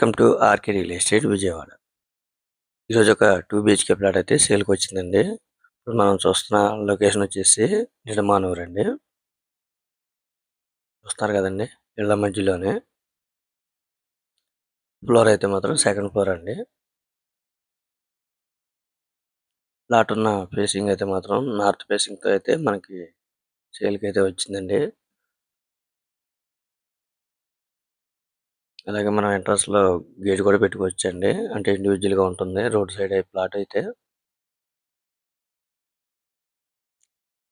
Welcome to RK real estate Vijayawada. ఈరోజు ఒక 2 BHK plot అయితే సేల్‌కి వచ్చిందండి. ఇప్పుడు మనం చూస్తున్న లొకేషన్ వచ్చేసి నిడమానూర్ అండి. చూస్తున్నారు కదండీ! ఇళ్ళ మధ్యలోనే. ఫ్లోర్ అయితే మాత్రం సెకండ్ ఫ్లోర్ అండి. ప్లాట్ ఉన్న ఫేసింగ్ అయితే మాత్రం నార్త్ ఫేసింగ్‌తో అయితే మనకి సేల్‌కి అయితే వచ్చిందండి. అలాగే మనం ఎంట్రన్స్‌లో గేట్ కూడా పెట్టుకోవచ్చండి. అంటే ఇండివిడ్యువల్‌గా ఉంటుంది. రోడ్ సైడ్ ప్లాట్ అయితే.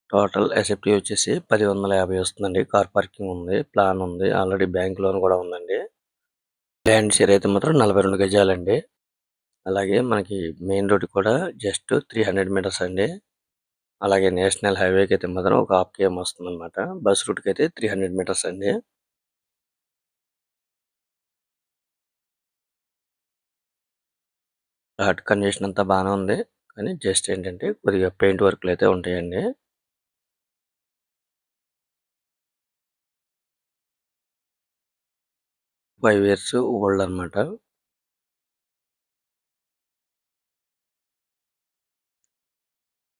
టోటల్ ఎస్ఎఫ్టీ వచ్చేసి 10,150 వస్తుందండి. కార్ పార్కింగ్ ఉంది. ప్లాన్ ఉంది. ఆల్రెడీ బ్యాంక్ లోన్ కూడా ఉందండి. ల్యాండ్ షేర్ అయితే మాత్రం 42 గజాలండి. అలాగే మనకి మెయిన్ రోడ్ కూడా జస్ట్ 300 మీటర్స్ అండి. అలాగే నేషనల్ హైవేకి అయితే మాత్రం ఒక హాఫ్ కేఎం వస్తుందన్నమాట. బస్ రూట్కి అయితే 300 మీటర్స్ అండి. ఫ్లాట్ కండిషన్ అంతా బాగానే ఉంది. కానీ జస్ట్ ఏంటంటే కొద్దిగా పెయింట్ వర్క్లు అయితే ఉంటాయండి. 5 ఇయర్స్ ఓల్డ్ అన్నమాట.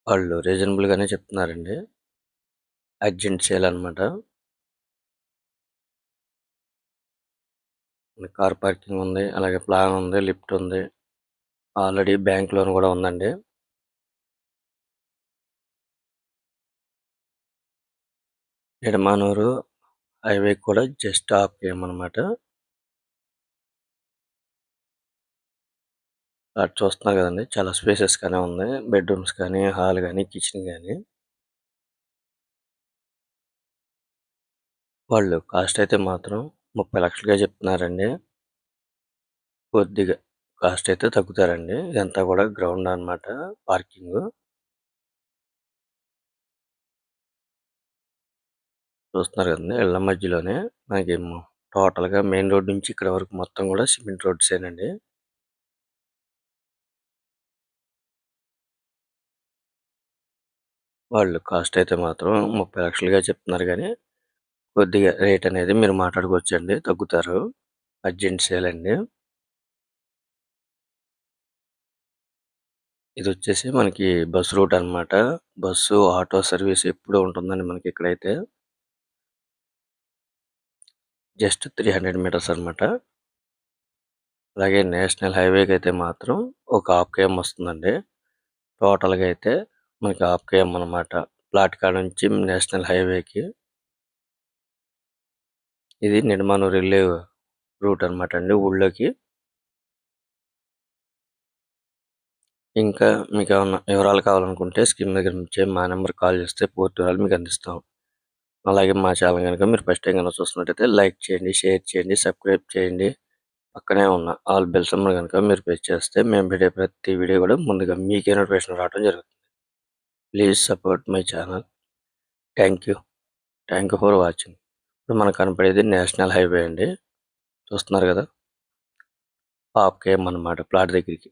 వాళ్ళు రీజనబుల్ గానే చెప్తున్నారండి. అర్జెంట్ సేల్ అన్నమాట. కార్ పార్కింగ్ ఉంది. అలాగే ప్లాన్ ఉంది. లిఫ్ట్ ఉంది. ఆల్రెడీ బ్యాంక్ లోన్ కూడా ఉందండి. నిడమానూరు హైవే కూడా జస్ట్ హాఫ్ కేఎం అన్నమాట. ఫ్లాట్ చూస్తున్నారు కదండి! చాలా స్పేసెస్ గానే ఉంది. బెడ్‌రూమ్స్ కానీ, హాల్ గానీ, కిచెన్ గానీ. వాళ్ళు కాస్ట్ అయితే మాత్రం 30,00,000గా చెప్తున్నారండి. కొద్దిగా కాస్ట్ అయితే తగ్గుతారండి. ఇదంతా కూడా గ్రౌండ్ అన్నమాట. పార్కింగు. చూస్తున్నారు కదండీ! ఇళ్ళ మధ్యలోనే మనకేమో టోటల్‌గా మెయిన్ రోడ్ నుంచి ఇక్కడ వరకు మొత్తం కూడా సిమెంట్ రోడ్సేనండి. వాళ్ళు కాస్ట్ అయితే మాత్రం 30,00,000గా చెప్తున్నారు గానీ, కొద్దిగా రేట్ అనేది మీరు మాట్లాడుకోవచ్చండి. తగ్గుతారు. అర్జెంట్ సేల్ అండి. ఇదొచ్చేసి మనకి బస్ రూట్ అన్నమాట. బస్సు, ఆటో సర్వీస్ ఎప్పుడూ ఉంటుందండి మనకి ఇక్కడైతే. జస్ట్ 300 మీటర్స్ అన్నమాట. అలాగే నేషనల్ హైవేకి అయితే మాత్రం ఒక హాఫ్ కేఎం వస్తుందండి. టోటల్‌గా అయితే మనకి హాఫ్ కేఎం అన్నమాట. ప్లాట్ కాడ నుంచి నేషనల్ హైవేకి. ఇది నిడమానూరు వెళ్ళే రూట్ అన్నమాట అండి ఊళ్ళోకి. ఇంకా మీకేమన్నా వివరాలు కావాలనుకుంటే స్క్రీన్ దగ్గర నుంచే మా నెంబర్‌కి కాల్ చేస్తే పూర్తి వివరాలు మీకు అందిస్తాం. అలాగే మా ఛానల్ గనుక మీరు ఫస్ట్ టైం గనుక చూస్తున్నట్టయితే లైక్ చేయండి, షేర్ చేయండి, సబ్స్క్రైబ్ చేయండి. పక్కనే ఉన్న ఆల్ బెల్ సింబల్ గనుక మీరు ప్రెస్ చేస్తే మేము పెట్టే ప్రతి వీడియో కూడా ముందుగా మీకే నోటిఫికేషన్ రావడం జరుగుతుంది. Please support my channel. Thank you. Thank you for watching. ఇప్పుడు మనకు కనపడేది నేషనల్ హైవే అండి. చూస్తున్నారు కదా! హాఫ్ కేఎం అన్నమాట ప్లాట్ దగ్గరికి.